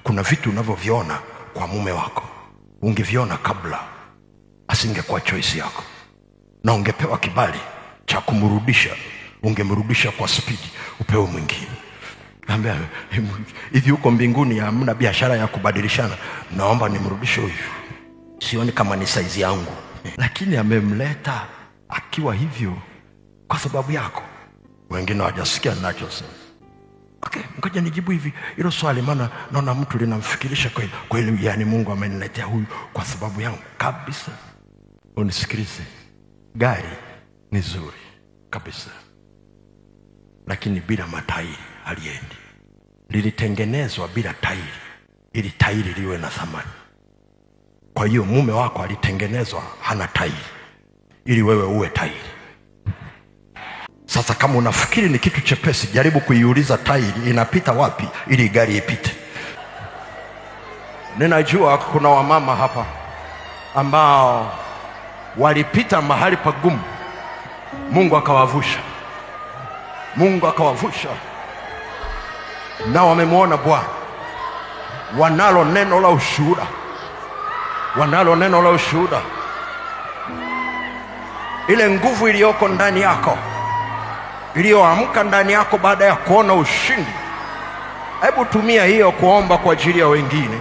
kuna vitu unavyoviona kwa mume wako ungeviona kabla asingekuwa choice yako, na ungepewa kibali cha kumrudisha, ungemrudisha kwa spidi, upewe mwingine. Naambia hivi, huko mbinguni hamna biashara ya kubadilishana, naomba nimrudishe huyu, sioni kama ni size yangu. Lakini amemleta akiwa hivyo kwa sababu yako. Wengine hawajasikia ninachosema. Okay, ngoja nijibu hivi hilo swali, maana naona mtu linamfikirisha kweli, yani Mungu ameniletea huyu kwa sababu yangu kabisa. Unisikilize, gari ni zuri kabisa, lakini bila matairi haliendi. Lilitengenezwa bila tairi ili tairi liwe na thamani. Kwa hiyo mume wako alitengenezwa hana tairi ili wewe uwe tairi. Sasa kama unafikiri ni kitu chepesi, jaribu kuiuliza tairi inapita wapi ili gari ipite. Ninajua kuna wamama hapa ambao walipita mahali pagumu, Mungu akawavusha, Mungu akawavusha, na wamemwona Bwana. Wanalo neno la ushuhuda, wanalo neno la ushuhuda. Ile nguvu iliyoko ndani yako, iliyoamka ndani yako baada ya kuona ushindi, hebu tumia hiyo kuomba kwa ajili ya wengine.